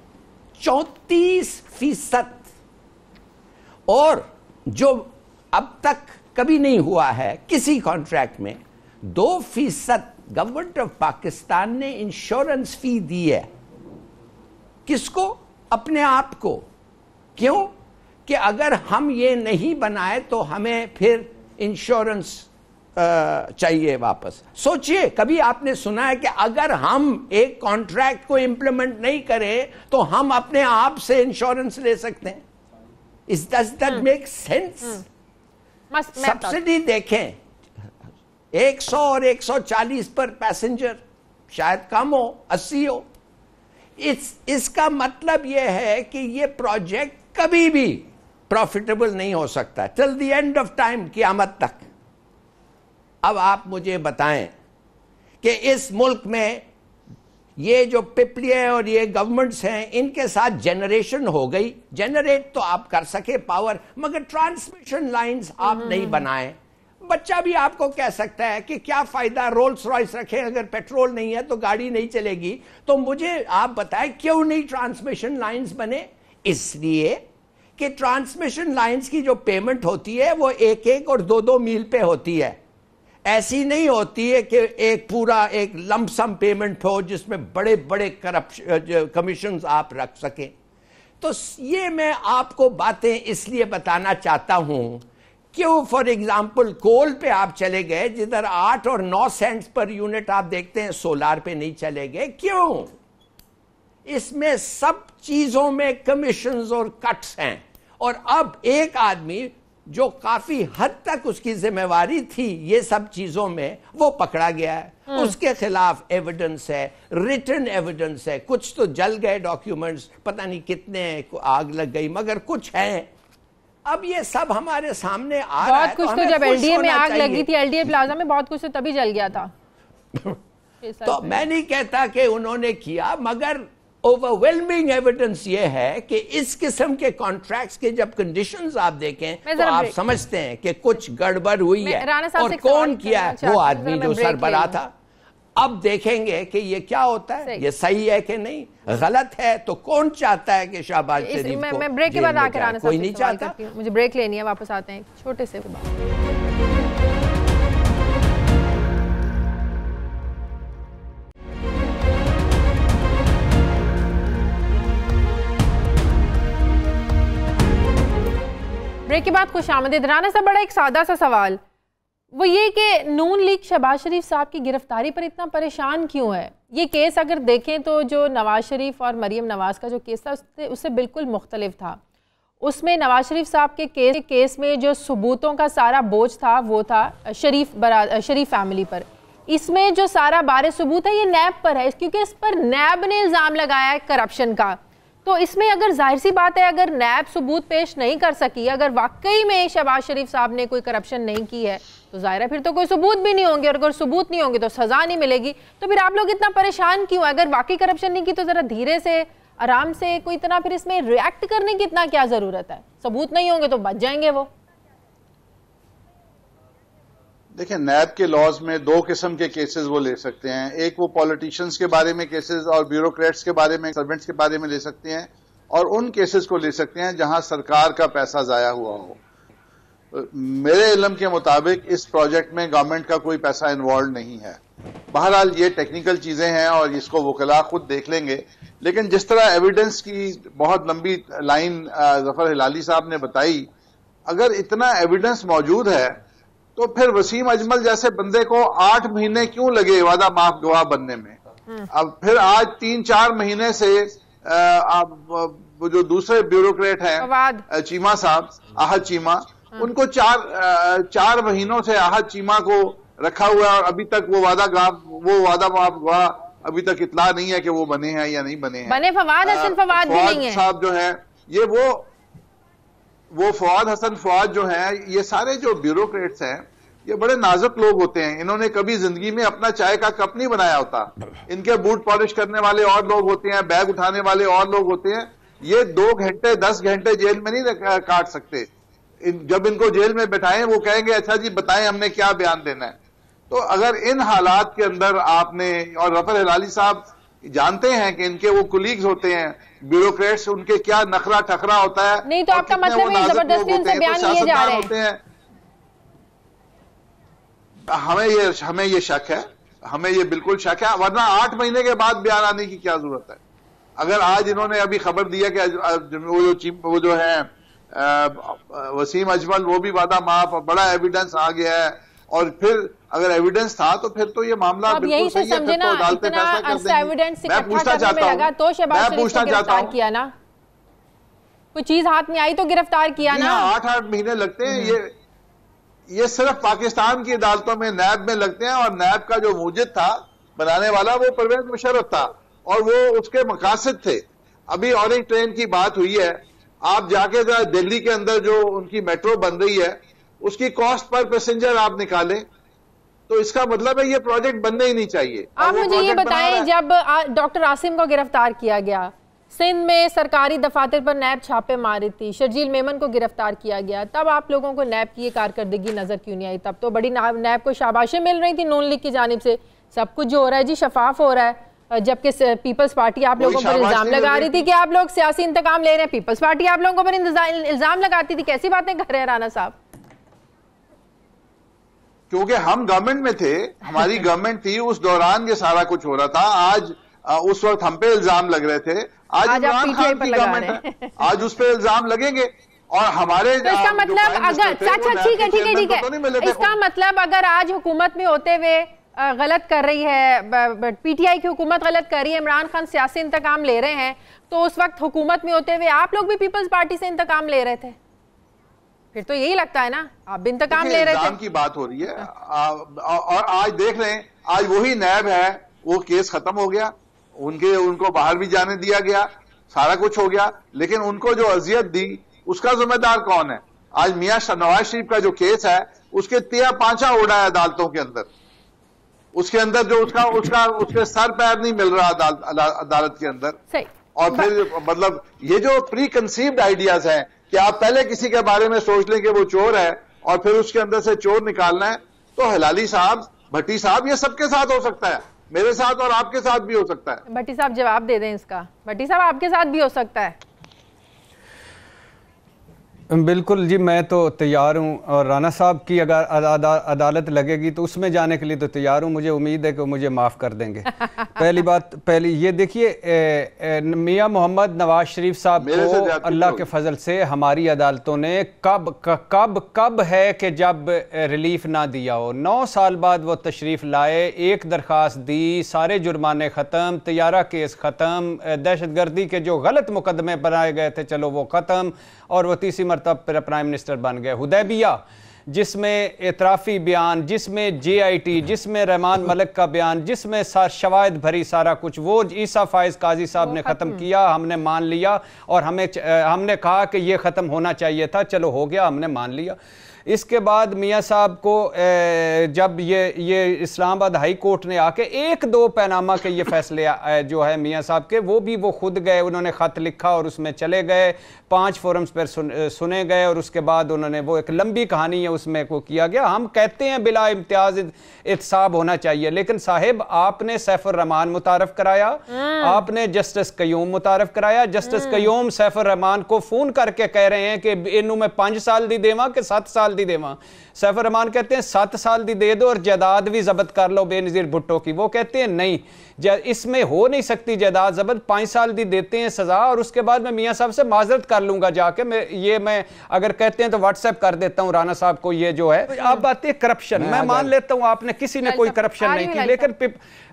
34%। और जो अब तक कभी नहीं हुआ है किसी कॉन्ट्रैक्ट में, 2% गवर्नमेंट ऑफ पाकिस्तान ने इंश्योरेंस फी दी है। किसको? अपने आप को। क्यों? कि अगर हम ये नहीं बनाए तो हमें फिर इंश्योरेंस चाहिए वापस। सोचिए, कभी आपने सुना है कि अगर हम एक कॉन्ट्रैक्ट को इंप्लीमेंट नहीं करें तो हम अपने आप से इंश्योरेंस ले सकते हैं? Does that make sense? Subsidy देखें, 100 और 140 पर पैसेंजर, शायद कम हो, 80 हो। इसका मतलब यह है कि यह प्रोजेक्ट कभी भी प्रॉफिटेबल नहीं हो सकता till the end of time, क़यामत तक। अब आप मुझे बताएं कि इस मुल्क में ये जो पिपलियां और ये गवर्नमेंट्स हैं, इनके साथ जनरेशन हो गई, जनरेट तो आप कर सके पावर, मगर ट्रांसमिशन लाइंस आप नहीं बनाए। बच्चा भी आपको कह सकता है कि क्या फायदा रोल्स रॉयस रखे, अगर पेट्रोल नहीं है तो गाड़ी नहीं चलेगी। तो मुझे आप बताएं क्यों नहीं ट्रांसमिशन लाइंस बने? इसलिए कि ट्रांसमिशन लाइंस की जो पेमेंट होती है वो 1-1 और 2-2 मील पे होती है। ऐसी नहीं होती है कि एक पूरा एक लंपसम पेमेंट हो जिसमें बड़े बड़े कमीशन आप रख सकें। तो ये मैं आपको बातें इसलिए बताना चाहता हूं, क्यों फॉर एग्जाम्पल कोल पे आप चले गए, जिधर 8 और 9 सेंट्स पर यूनिट आप देखते हैं, सोलार पे नहीं चले गए। क्यों? इसमें सब चीजों में कमीशंस और कट्स हैं। और अब एक आदमी जो काफी हद तक उसकी जिम्मेवारी थी ये सब चीजों में, वो पकड़ा गया है। उसके खिलाफ एविडेंस है, रिटन एविडेंस है, कुछ तो जल गए डॉक्यूमेंट्स, पता नहीं कितने आग लग गई, मगर कुछ है। अब ये सब हमारे सामने आ रहा है। बहुत कुछ तो जब एलडीए में आग लगी थी, एलडीए प्लाजा में, बहुत कुछ तो तभी जल गया था। तो मैं नहीं कहता कि उन्होंने किया, मगर ओवरवेलमिंग एविडेंस ये है कि इस किस्म के कॉन्ट्रैक्ट्स के जब कंडीशंस आप देखें तो आप समझते हैं कि कुछ गड़बड़ हुई है। और कौन किया है? वो आदमी जो सरबराह था। अब देखेंगे कि ये क्या होता है, ये सही है कि नहीं, गलत है तो कौन चाहता है कि शहबाज शरीफ को मैं ब्रेक के बाद आकर राणा साहब कोई नहीं चाहता। मुझे ब्रेक लेनी है, वापस आते हैं छोटे से। ब्रेक के बाद खुशामदीद। राणा साहब, बड़ा एक सादा सा सवाल, वो ये कि नून लीग शहबाज शरीफ साहब की गिरफ्तारी पर इतना परेशान क्यों है? ये केस अगर देखें तो जो नवाज शरीफ और मरीम नवाज का जो केस था उससे बिल्कुल मुख्तलिफ था। उसमें नवाज शरीफ साहब के केस में जो सबूतों का सारा बोझ था वो था शरीफ फैमिली पर। इसमें जो सारा बारे सबूत है ये नैब पर है, क्योंकि इस पर नैब ने इल्ज़ाम लगाया है करप्शन का। तो इसमें अगर जाहिर सी बात है, अगर नैब सबूत पेश नहीं कर सकी, अगर वाकई में शहबाज शरीफ साहब ने कोई करप्शन नहीं की है, तो जाहिर है फिर तो कोई सबूत भी नहीं होंगे, और अगर सबूत नहीं होंगे तो सजा नहीं मिलेगी। तो फिर आप लोग इतना परेशान क्यों? अगर वाकई करप्शन नहीं की तो जरा धीरे से, आराम से, कोई इतना फिर इसमें रिएक्ट करने की इतना क्या जरूरत है? सबूत नहीं होंगे तो बच जाएंगे वो। देखिए, नैब के लॉज में दो किस्म के केसेस वो ले सकते हैं। एक वो पॉलिटिशियंस के बारे में केसेस और ब्यूरोक्रेट्स के बारे में, सर्वेंट्स के बारे में ले सकते हैं, और उन केसेस को ले सकते हैं जहां सरकार का पैसा जाया हुआ हो। मेरे इल्म के मुताबिक इस प्रोजेक्ट में गवर्नमेंट का कोई पैसा इन्वॉल्व नहीं है। बहरहाल ये टेक्निकल चीजें हैं और इसको वकला खुद देख लेंगे, लेकिन जिस तरह एविडेंस की बहुत लंबी लाइन जफर हिलाली साहब ने बताई, अगर इतना एविडेंस मौजूद है तो फिर वसीम अजमल जैसे बंदे को 8 महीने क्यों लगे वादा माफ गवाह बनने में? अब फिर आज 3-4 महीने से वो जो दूसरे ब्यूरोक्रेट हैं चीमा साहब, आहद चीमा, उनको 4 महीनों से आहद चीमा को रखा हुआ है और अभी तक वो वादा माफ गवाह अभी तक इतला नहीं है कि वो बने हैं या नहीं बने हैं। बने फवाद हसन फवाद भी नहीं है साहब जो है, ये वो फवाद हसन फवाद जो है, ये सारे जो ब्यूरोक्रेट्स हैं ये बड़े नाजुक लोग होते हैं। इन्होंने कभी जिंदगी में अपना चाय का कप नहीं बनाया होता। इनके बूट पॉलिश करने वाले और लोग होते हैं, बैग उठाने वाले और लोग होते हैं। ये 2 घंटे 10 घंटे जेल में नहीं काट सकते। जब इनको जेल में बैठाएं वो कहेंगे अच्छा जी बताएं हमने क्या बयान देना है। तो अगर इन हालात के अंदर आपने, और रफर हिलाली साहब जानते हैं कि इनके वो कुलीग्स होते हैं ब्यूरोक्रेट्स, उनके क्या नखरा ठखरा होता है। नहीं तो आपका मतलब है जबरदस्ती उनसे बयान लिए जा रहे हैं। हमें ये शक है, हमें ये बिल्कुल शक है, वरना 8 महीने के बाद बयान आने की क्या जरूरत है? अगर आज इन्होंने अभी खबर दिया कि वो जो है वसीम अजमल वो भी वादा माफ, बड़ा एविडेंस आ गया है, और फिर अगर एविडेंस था तो फिर तो ये मामला बिल्कुल सही है, फिर तो अदालतें फैसला कर देंगी। मैं पूछना चाहता हूं किया ना, कोई चीज हाथ में आई तो गिरफ्तार किया ना। 8-8 महीने लगते हैं। ये सिर्फ पाकिस्तान की अदालतों में, नैब में लगते हैं, और नैब का जो मूजिद था बनाने वाला वो परवेज मुशर्रफ था और वो उसके मकासद थे। अभी ऑरेंज ट्रेन की बात हुई है, आप जाके दिल्ली के अंदर जो उनकी मेट्रो बन रही है उसकी कॉस्ट पर पैसेंजर आप निकालें तो इसका मतलब है ये प्रोजेक्ट बनने ही नहीं चाहिए। आप मुझे ये बताएं, जब डॉक्टर आसिम को गिरफ्तार किया गया, सिंध में सरकारी दफातर पर नैब छापे मारी थी, शर्जील मेमन को गिरफ्तार किया गया, तब आप लोगों को नैब की ये कारकर्दगी नजर क्यों नहीं आई? तब तो बड़ी नैब को शाबाशें मिल रही थी नून लीग की जानिब से, सब कुछ जो हो रहा है जी शफाफ हो रहा है, जबकि पीपल्स पार्टी आप लोगों पर इल्जाम लगा रही थी कि आप लोग सियासी इंतकाम ले रहे हैं। पीपल्स पार्टी आप लोगों पर इल्जाम लगाती थी। कैसी बातें कर रहे हैं राणा साहब? क्योंकि हम गवर्नमेंट में थे, हमारी गवर्नमेंट थी, उस दौरान ये सारा कुछ हो रहा था। आज उस वक्त हम पे इल्जाम लग रहे थे, आज इमरान खान की गवर्नमेंट है, आज उस पे इल्जाम लगेंगे। और हमारे तो इसका मतलब अगर ठीक है, इसका मतलब अगर आज हुकूमत में होते हुए गलत कर रही है, पीटीआई की हुकूमत गलत कर रही है, इमरान खान सियासी इंतकाम ले रहे हैं, तो उस वक्त हुकूमत में होते हुए आप लोग भी पीपल्स पार्टी से इंतकाम ले रहे थे? फिर तो यही लगता है ना, आप भी इंतकाम ले रहे थे। की बात हो रही है और आज देख रहे हैं, आज वही नैब है, वो केस खत्म हो गया, उनको बाहर भी जाने दिया गया, सारा कुछ हो गया, लेकिन उनको जो अजियत दी उसका जिम्मेदार कौन है? आज मियां नवाज शरीफ का जो केस है उसके 3-5 उड़ा है अदालतों के अंदर, उसके अंदर जो उसके सर पैर नहीं मिल रहा अदालत के अंदर। सही। और फिर मतलब ये जो प्री कंसीव्ड आइडियाज हैं कि आप पहले किसी के बारे में सोच लें कि वो चोर है और फिर उसके अंदर से चोर निकालना है, तो हिलाली साहब, भट्टी साहब, ये सबके साथ हो सकता है, मेरे साथ और आपके साथ भी हो सकता है। भट्टी साहब जवाब दे दें इसका। भट्टी साहब आपके साथ भी हो सकता है। बिल्कुल जी, मैं तो तैयार हूँ, और राना साहब की अगर अदालत लगेगी तो उसमें जाने के लिए तो तैयार हूँ। मुझे उम्मीद है कि मुझे माफ़ कर देंगे। पहली ये देखिए, मियां मोहम्मद नवाज शरीफ साहब को अल्लाह के फजल से हमारी अदालतों ने कब है कि जब रिलीफ ना दिया हो। 9 साल बाद वो तशरीफ़ लाए, एक दरख्वास्त दी, सारे जुर्माने ख़त्म, तैयारा केस ख़त्म, दहशतगर्दी के जो गलत मुकदमे बनाए गए थे चलो वो ख़त्म, और वो तीसरी मरतब प्राइम मिनिस्टर बन गए। हुदैबिया जिसमें एतराफ़ी बयान, जिसमें JIT, जिसमें रहमान मलिक का बयान, जिसमें शवाहिद भरी सारा कुछ, वो ईसा फाइज काजी साहब ने ख़त्म किया, हमने मान लिया, और हमने कहा कि ये ख़त्म होना चाहिए था, चलो हो गया, हमने मान लिया। इसके बाद मियां साहब को जब ये इस्लामाबाद हाई कोर्ट ने आके 1-2 पैनामा के ये फैसले जो है मियां साहब के, वो खुद गए, उन्होंने ख़त लिखा और उसमें चले गए, 5 फोरम्स पर सुने गए, और उसके बाद उन्होंने वो एक लंबी कहानी है उसमें को किया गया। हम कहते हैं बिला इम्तियाज एहतसाब होना चाहिए, लेकिन साहिब आपने सैफुर रहमान मुतारफ कराया, आपने जस्टिस कयूम मुतारफ कराया। जस्टिस कयूम सैफुर रहमान को फ़ोन करके कह रहे हैं कि इनू मैं 5 साल दी देवा कि 7 साल दी देवा। सैफुर रहमान कहते हैं 7 साल दी दे दो और जायदाद भी जब्त कर लो बेनज़ीर भुट्टो की। वो कहते हैं नहीं, इसमें हो नहीं सकती जायदाद जब्त, 5 साल दी देते हैं सजा, और उसके बाद मैं मियां साहब से माजरत कर लूंगा जाके। मैं अगर कहते हैं तो व्हाट्सएप कर देता हूं राना साहब को। ये जो है आप बात है करप्शन, मैं मान लेता हूं आपने किसी ने कोई करप्शन नहीं की, लेकिन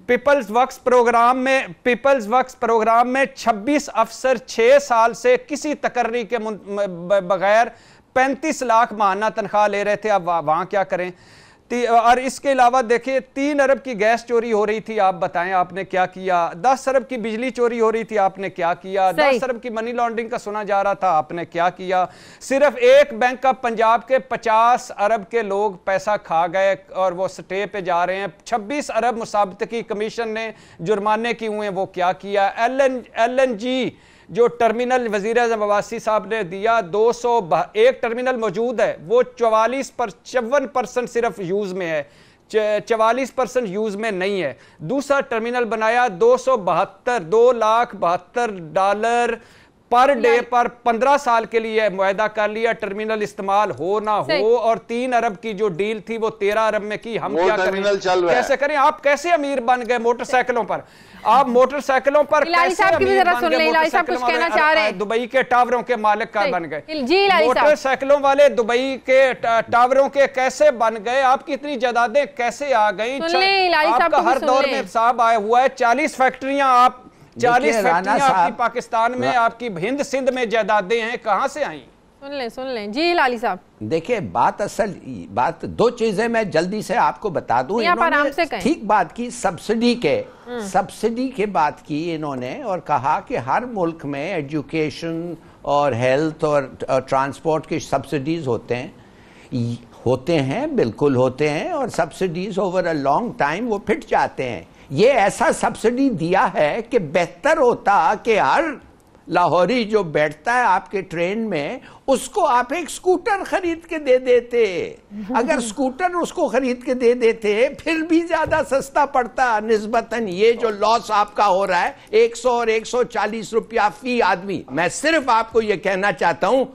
पीपल्स वर्क्स प्रोग्राम में 26 अफसर 6 साल से किसी तकर्री के बगैर 35 लाख माहाना तनख्वाह ले रहे थे। अब वहां क्या करें? और इसके अलावा देखिए 3 अरब की गैस चोरी हो रही थी, आप बताएं आपने क्या किया? 10 अरब की बिजली चोरी हो रही थी, आपने क्या किया? 10 अरब की मनी लॉन्ड्रिंग का सुना जा रहा था, आपने क्या किया? सिर्फ एक बैंक ऑफ पंजाब के 50 अरब के लोग पैसा खा गए और वो स्टे पे जा रहे हैं। 26 अरब मुसाबतकी कमीशन ने जुर्माने की हुए, वो क्या किया? LNG जो टर्मिनल वज़ीर आज़म अब्बासी साहब ने दिया, 201 टर्मिनल मौजूद है, वो 54% सिर्फ यूज़ में है, 44% यूज़ में नहीं है। दूसरा टर्मिनल बनाया, $2,72,00,000 पर डे पर 15 साल के लिए मुआहदा कर लिया, टर्मिनल इस्तेमाल हो ना हो, और 3 अरब की जो डील थी वो 13 अरब में की। हम क्या करें, कैसे करें? आप कैसे अमीर बन गए मोटरसाइकिलों पर? आप मोटरसाइकिलों पर कैसे अमीर बन गए? दुबई के टावरों के मालिक का बन गए, मोटरसाइकिलों वाले दुबई के टावरों के कैसे बन गए? आपकी इतनी जायदादें कैसे आ गई? आपका हर दौर में साहब आया हुआ है, 40 फैक्ट्रियां, आप 40 फैक्ट्रियां आपकी पाकिस्तान में, आपकी हिंद सिंध में जायदादें हैं, कहां से आई? सुन लें जी लाली साहब। देखिए बात 2 चीजें मैं जल्दी से आपको बता दूं। इन्होंने ठीक बात की, सब्सिडी के बात की इन्होंने, और कहा कि हर मुल्क में एजुकेशन और हेल्थ और ट्रांसपोर्ट के सब्सिडीज होते हैं, बिल्कुल होते हैं, और subsidies over a long time वो फिट जाते हैं। ये ऐसा सब्सिडी दिया है कि बेहतर होता कि हर लाहौरी जो बैठता है आपके ट्रेन में, उसको आप एक स्कूटर खरीद के दे देते। अगर स्कूटर उसको खरीद के दे देते फिर भी ज्यादा सस्ता पड़ता निस्बतन। ये जो लॉस आपका हो रहा है 100 और 140 रुपया फी आदमी। मैं सिर्फ आपको ये कहना चाहता हूं,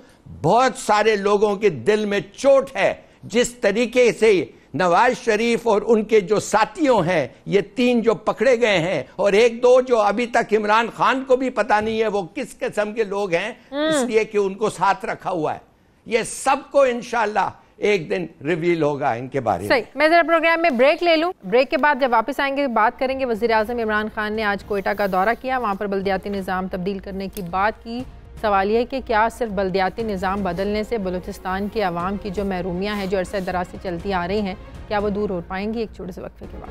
बहुत सारे लोगों के दिल में चोट है जिस तरीके से नवाज शरीफ और उनके जो साथियों हैं, ये 3 जो पकड़े गए हैं, और 1-2 जो अभी तक इमरान खान को भी पता नहीं है वो किस किस्म के लोग हैं, इसलिए कि उनको साथ रखा हुआ है। ये सबको इंशाल्लाह एक दिन रिवील होगा इनके बारे में। मैं जरा प्रोग्राम में ब्रेक ले लूं, ब्रेक के बाद जब वापस आएंगे बात करेंगे। वज़ीर आज़म इमरान खान ने आज कोयटा का दौरा किया, वहां पर बल्दियाती निज़ाम तब्दील करने की बात की, सवाल यह है कि क्या सिर्फ बल्दियाती निज़ाम बदलने से बलूचिस्तान की आवाम की जो महरूमियाँ हैं जो अरसे दराज से चलती आ रही हैं, क्या वो दूर हो पाएंगी? एक छोटे से वक्फे के बाद।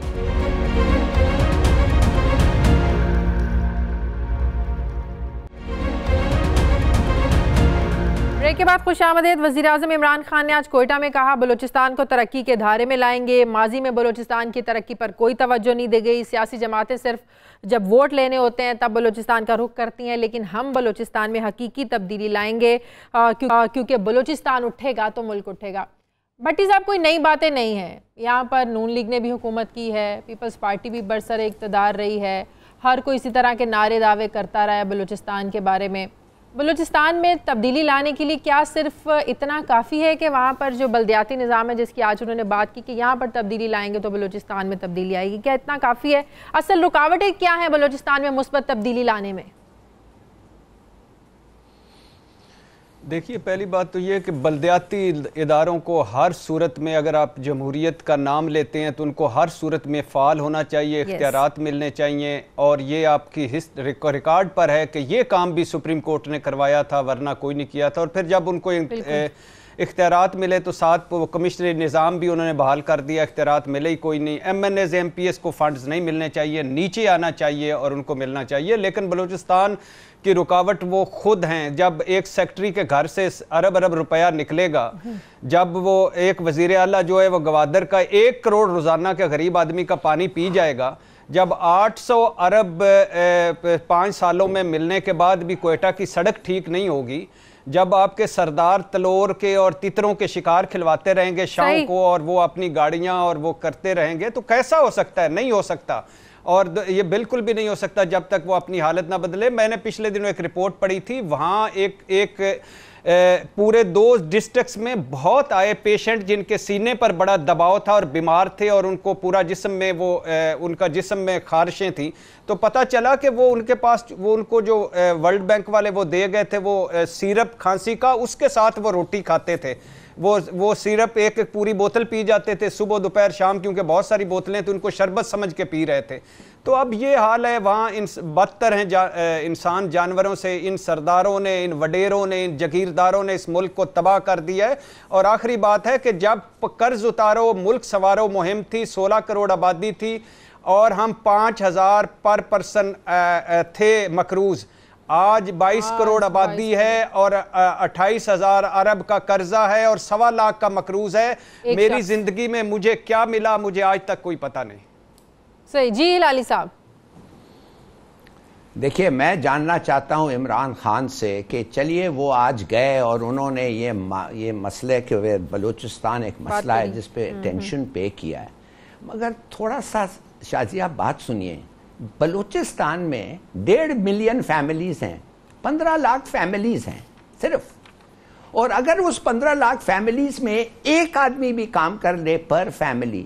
ब्रेक के बाद खुशामदीद। वज़ीर-ए-आज़म इमरान खान ने आज कोयटा में कहा बलूचिस्तान को तरक्की के धारे में लाएंगे। माजी में बलूचिस्तान की तरक्की पर कोई तवज्जो नहीं दी गई। सियासी जमातें सिर्फ जब वोट लेने होते हैं तब बलूचिस्तान का रुख करती हैं, लेकिन हम बलूचिस्तान में हकीकी तब्दीली लाएंगे क्योंकि बलूचिस्तान उठेगा तो मुल्क उठेगा। भट्टी साहब, कोई नई बातें नहीं हैं। यहाँ पर नून लीग ने भी हुकूमत की है, पीपल्स पार्टी भी बरसरे इक़्तिदार रही है, हर कोई इसी तरह के नारे दावे करता रहा है बलूचिस्तान के बारे में। बलूचिस्तान में तब्दीली लाने के लिए क्या सिर्फ इतना काफ़ी है कि वहाँ पर जो बल्दियाती निज़ाम है जिसकी आज उन्होंने बात की कि यहाँ पर तब्दीली लाएंगे तो बलूचिस्तान में तब्दीली आएगी, क्या इतना काफ़ी है? असल रुकावटें क्या हैं बलूचिस्तान में मुस्बत तब्दीली लाने में? देखिए, पहली बात तो ये कि बल्दियाती इदारों को हर सूरत में, अगर आप जमहूरियत का नाम लेते हैं तो उनको हर सूरत में फ़ाल होना चाहिए, इख्तियारात मिलने चाहिए। और ये आपकी रिकॉर्ड पर है कि ये काम भी सुप्रीम कोर्ट ने करवाया था, वरना कोई नहीं किया था। और फिर जब उनको इख्तियारात मिले तो साथ कमिश्नरी निज़ाम भी उन्होंने बहाल कर दिया, इख्तियारात मिले ही कोई नहीं। MNAs MPS को फंड्स नहीं मिलने चाहिए, नीचे आना चाहिए और उनको मिलना चाहिए। लेकिन बलूचिस्तान की रुकावट वो खुद हैं। जब एक सेक्रेटरी के घर से अरब अरब रुपया निकलेगा, जब वो एक वज़ीर आला जो है वो गवादर का 1 करोड़ रोज़ाना के गरीब आदमी का पानी पी जाएगा, जब 800 अरब 5 सालों में मिलने के बाद भी कोयटा की सड़क ठीक नहीं होगी, जब आपके सरदार तलोर के और तितरों के शिकार खिलवाते रहेंगे शाम को और वो अपनी गाड़ियां और वो करते रहेंगे, तो कैसा हो सकता है? नहीं हो सकता। और ये बिल्कुल भी नहीं हो सकता जब तक वो अपनी हालत ना बदले। मैंने पिछले दिनों एक रिपोर्ट पढ़ी थी, वहाँ एक पूरे 2 डिस्ट्रिक्ट्स में बहुत आए पेशेंट जिनके सीने पर बड़ा दबाव था और बीमार थे और उनको पूरा जिस्म में उनका जिस्म में खारिशें थी। तो पता चला कि वो उनके पास उनको जो वर्ल्ड बैंक वाले वो दे गए थे वो सिरप खांसी का, उसके साथ वो रोटी खाते थे। वो सिरप एक पूरी बोतल पी जाते थे सुबह दोपहर शाम, क्योंकि बहुत सारी बोतलें तो उनको शरबत समझ के पी रहे थे। तो अब ये हाल है वहाँ। बदतर हैं इंसान जानवरों से। इन सरदारों ने, इन वडेरों ने, इन जगीरदारों ने इस मुल्क को तबाह कर दिया है। और आखिरी बात है कि जब कर्ज उतारो मुल्क सवारो मुहिम थी, 16 करोड़ आबादी थी और हम 5000 पर पर्सन थे मकरूज। आज 22 करोड़ आबादी है और 28,000 अरब का कर्जा है और 1.25 लाख का मकरूज है। मेरी जिंदगी में मुझे क्या मिला, मुझे आज तक कोई पता नहीं। सही जी हिलाली साहब। देखिए, मैं जानना चाहता हूं इमरान खान से कि चलिए वो आज गए और उन्होंने ये मसले के बलूचिस्तान एक मसला है जिस पे टेंशन पे किया है, मगर थोड़ा सा शाजिया बात सुनिए। बलूचिस्तान में 1.5 मिलियन फैमिलीज हैं, 15 लाख फैमिलीज हैं सिर्फ। और अगर उस 15 लाख फैमिलीज में एक आदमी भी काम कर ले पर फैमिली,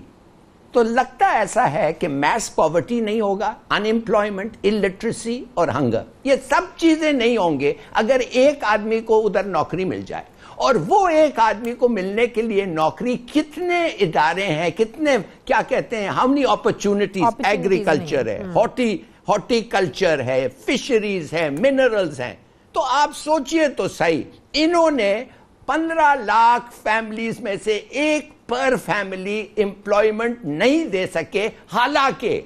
तो लगता ऐसा है कि मैस पॉवर्टी नहीं होगा, अनएम्प्लॉयमेंट, इलिटरेसी और हंगर, ये सब चीजें नहीं होंगे अगर एक आदमी को उधर नौकरी मिल जाए। और वो एक आदमी को मिलने के लिए नौकरी कितने इदारे हैं, कितने क्या कहते हैं, हाउ मेनी अपॉर्चुनिटीज, एग्रीकल्चर है, हॉर्टिकल्चर है, फिशरीज है, मिनरल्स हैं। तो आप सोचिए तो सही, इन्होंने 15 लाख फैमिलीज में से एक पर फैमिली एम्प्लॉयमेंट नहीं दे सके। हालांकि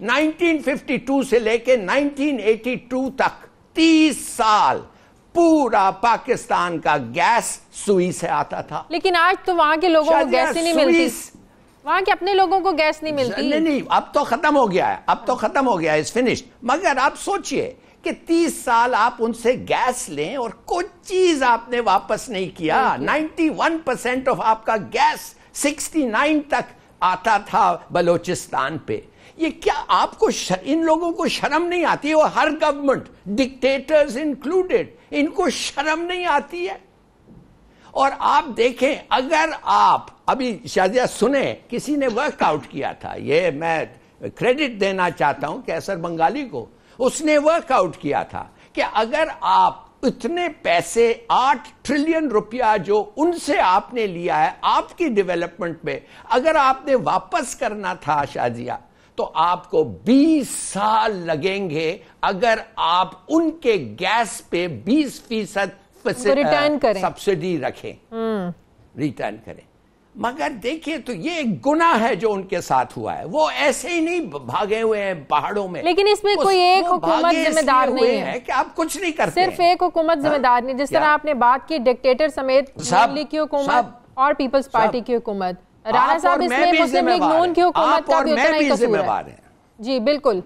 1952 से लेके 1982 तक 30 साल पूरा पाकिस्तान का गैस सुई से आता था। लेकिन आज तो वहां के लोगों को गैस ही नहीं मिलती, वहां के अपने लोगों को गैस नहीं मिलती। नहीं, अब तो खत्म हो गया है, अब तो खत्म हो गया है, इट्स फिनिश्ड। मगर आप सोचिए कि 30 साल आप उनसे गैस लें और कोई चीज आपने वापस नहीं किया। 91% ऑफ आपका गैस 69 तक आता था बलूचिस्तान पे। ये क्या आपको इन लोगों को शर्म नहीं आती? वो हर गवर्नमेंट, डिक्टेटर्स इंक्लूडेड, इनको शर्म नहीं आती है। और आप देखें, अगर आप अभी शाजिया सुने, किसी ने वर्कआउट किया था, ये मैं क्रेडिट देना चाहता हूं कैसर बंगाली को, उसने वर्कआउट किया था कि अगर आप इतने पैसे 8 ट्रिलियन रुपया जो उनसे आपने लिया है आपकी डेवलपमेंट में, अगर आपने वापस करना था शाजिया, तो आपको 20 साल लगेंगे अगर आप उनके गैस पे 20% रिटर्न करें, सब्सिडी रखें, रिटर्न करें। मगर देखिए तो ये एक गुनाह है जो उनके साथ हुआ है। वो ऐसे ही नहीं भागे हुए हैं पहाड़ों में, लेकिन इसमें कोई एक हुकूमत जिम्मेदार नहीं है कि आप कुछ नहीं करते, सिर्फ एक हुकूमत जिम्मेदार नहीं। जिस तरह आपने बात की डिक्टेटर समेत नून लीग की हुकूमत और पीपल्स पार्टी की हुकूमत, राणा साहब इसमें मुस्लिम लीग नून की हुकूमत का भी उतना ही कसूर है। जी बिल्कुल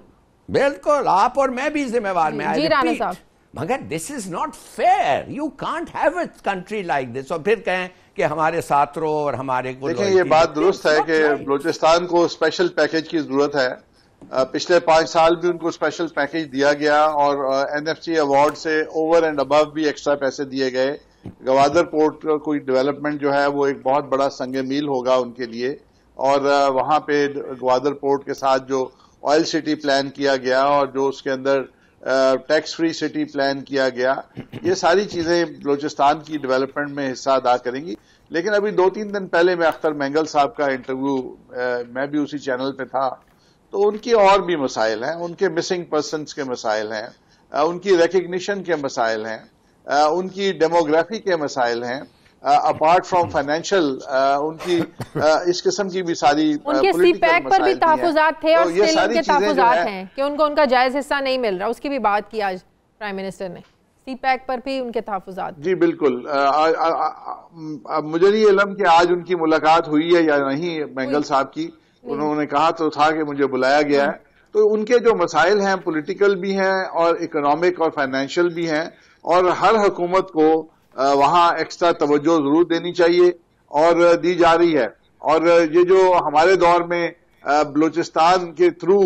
बिल्कुल, आप और मैं भी जिम्मेवार हैं। जी राणा साहब, मगर this is not fair, you can't have a country like this और फिर कहें कि हमारे साथ रहो और हमारे को। देखिए ये बात दुरुस्त है कि बलूचिस्तान को स्पेशल पैकेज की जरूरत है। पिछले 5 साल भी उनको स्पेशल पैकेज दिया गया और NFC अवार्ड से ओवर एंड अबव भी एक्स्ट्रा पैसे दिए गए। गवादर पोर्ट कोई डेवलपमेंट जो है वो एक बहुत बड़ा संग मील होगा उनके लिए, और वहां पे गवादर पोर्ट के साथ जो ऑयल सिटी प्लान किया गया और जो उसके अंदर टैक्स फ्री सिटी प्लान किया गया, ये सारी चीजें बलूचिस्तान की डेवलपमेंट में हिस्सा अदा करेंगी। लेकिन अभी 2-3 दिन पहले मैं अख्तर मेंगल साहब का इंटरव्यू, मैं भी उसी चैनल पे था, तो उनकी और भी मसाइल हैं, उनके मिसिंग पर्सनस के मसाइल हैं, उनकी रिकग्निशन के मसाइल हैं, उनकी डेमोग्राफी के मसाइल हैं, अपार्ट फ्रॉम फाइनेंशियल उनकी इस किस्म की भी सारी उनके सीपैक पर भी तहफुजात थे और स्टिल के तहफुजात हैं कि उनको उनका जायज हिस्सा नहीं मिल रहा, उसकी भी बात की आज प्राइम मिनिस्टर ने। सीपैक पर भी उनके तहफुजात। जी बिल्कुल। मुझे नहीं इल्म कि आज उनकी मुलाकात हुई है या नहीं मेंगल साहब की, उन्होंने कहा तो था कि मुझे बुलाया गया है। तो उनके जो मसाइल हैं पॉलिटिकल भी हैं और इकोनॉमिक और फाइनेंशियल भी हैं, और हर हुकूमत को वहां एक्स्ट्रा तवज्जो जरूर देनी चाहिए और दी जा रही है। और ये जो हमारे दौर में बलूचिस्तान के थ्रू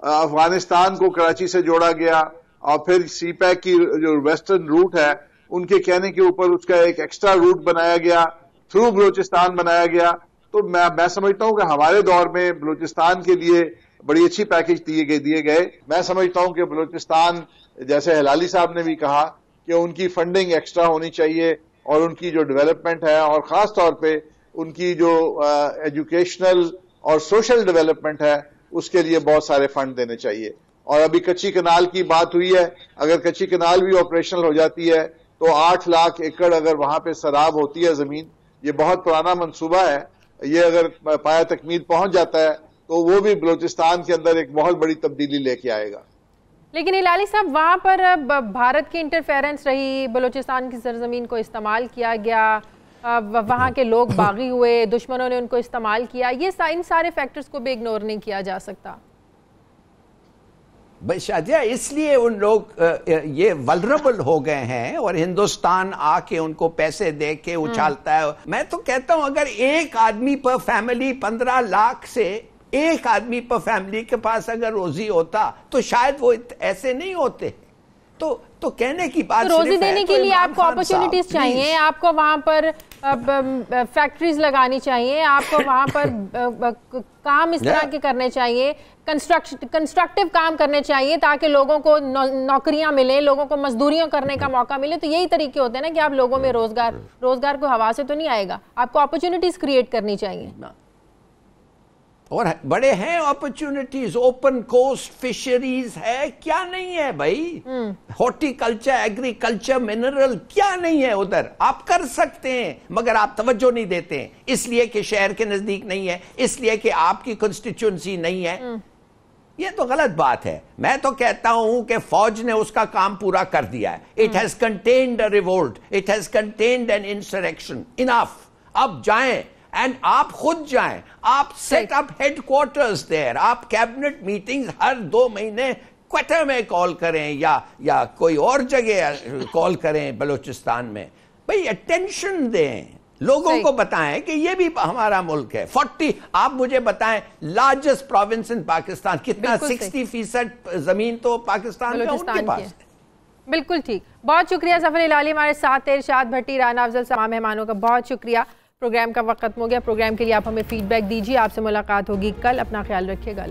अफगानिस्तान को कराची से जोड़ा गया और फिर सीपैक की जो वेस्टर्न रूट है उनके कहने के ऊपर उसका एक एक्स्ट्रा रूट बनाया गया, थ्रू बलूचिस्तान बनाया गया, तो मैं समझता हूं कि हमारे दौर में बलूचिस्तान के लिए बड़ी अच्छी पैकेज दिए गए। मैं समझता हूं कि बलूचिस्तान, जैसे हिलाली साहब ने भी कहा, कि उनकी फंडिंग एक्स्ट्रा होनी चाहिए और उनकी जो डेवलपमेंट है और खास तौर पे उनकी जो एजुकेशनल और सोशल डेवलपमेंट है उसके लिए बहुत सारे फंड देने चाहिए। और अभी कच्ची कनाल की बात हुई है, अगर कच्ची कनाल भी ऑपरेशनल हो जाती है तो 8 लाख एकड़ अगर वहां पे सराब होती है जमीन, ये बहुत पुराना मंसूबा है, ये अगर पाया तकमील पहुंच जाता है तो वो भी बलूचिस्तान के अंदर एक बहुत बड़ी तब्दीली लेके आएगा। लेकिन हिलाली साहब, वहाँ पर भारत की इंटरफेरेंस रही, बलूचिस्तान की सरजमीन को इस्तेमाल किया गया, वहाँ के लोग बागी हुए, दुश्मनों ने उनको इस्तेमाल किया, ये इन सारे फैक्टर्स को भी इग्नोर नहीं किया जा सकता। शादिया इसलिए उन लोग ये वल्नरेबल हो गए हैं और हिंदुस्तान आके उनको पैसे दे के उछालता है। मैं तो कहता हूं अगर एक आदमी पर फैमिली 15 लाख से एक आदमी पर फैमिली के पास अगर रोजी होता तो शायद वो ऐसे नहीं होते। तो कहने की बात, तो रोजी देने के लिए आपको अपॉर्चुनिटीज चाहिए, आपको वहां पर फैक्ट्रीज लगानी चाहिए, आपको वहां पर काम इस तरह के करने चाहिए, कंस्ट्रक्टिव काम करने चाहिए ताकि लोगों को नौकरियां मिले, लोगों को मजदूरियां करने का मौका मिले। तो यही तरीके होते हैं ना कि आप लोगों में रोजगार को हवा से तो नहीं आएगा, आपको अपॉर्चुनिटीज क्रिएट करनी चाहिए। और बड़े हैं अपॉर्चुनिटीज, ओपन कोस्ट फिशरीज है, क्या नहीं है भाई, हॉर्टिकल्चर, एग्रीकल्चर, मिनरल, क्या नहीं है उधर, आप कर सकते हैं मगर आप तवज्जो नहीं देते हैं, इसलिए कि शहर के नजदीक नहीं है, इसलिए कि आपकी कॉन्स्टिट्यूंसी नहीं है। ये तो गलत बात है। मैं तो कहता हूं कि फौज ने उसका काम पूरा कर दिया है। It has contained a revolt, it has contained an insurrection, enough. अब जाएं एंड आप खुद जाएं, आप सेट अप हेडक्वार्टर्स देयर, आप कैबिनेट मीटिंग्स हर 2 महीने क्वार्टर में कॉल करें या कोई और जगह कॉल करें बलूचिस्तान में, भाई अटेंशन दें, लोगों को बताएं कि ये भी हमारा मुल्क है। 40, आप मुझे बताएं लार्जेस्ट प्रोविंस इन पाकिस्तान कितना, 60% जमीन तो पाकिस्तान का उनके पास है। बिल्कुल ठीक, बहुत शुक्रिया जफर हिलाली हमारे साथ, इरशाद भट्टी, राना अफजल, तमाम मेहमानों का बहुत शुक्रिया। प्रोग्राम का वक्त खत्म हो गया, प्रोग्राम के लिए आप हमें फीडबैक दीजिए, आपसे मुलाकात होगी कल, अपना ख्याल रखिएगा।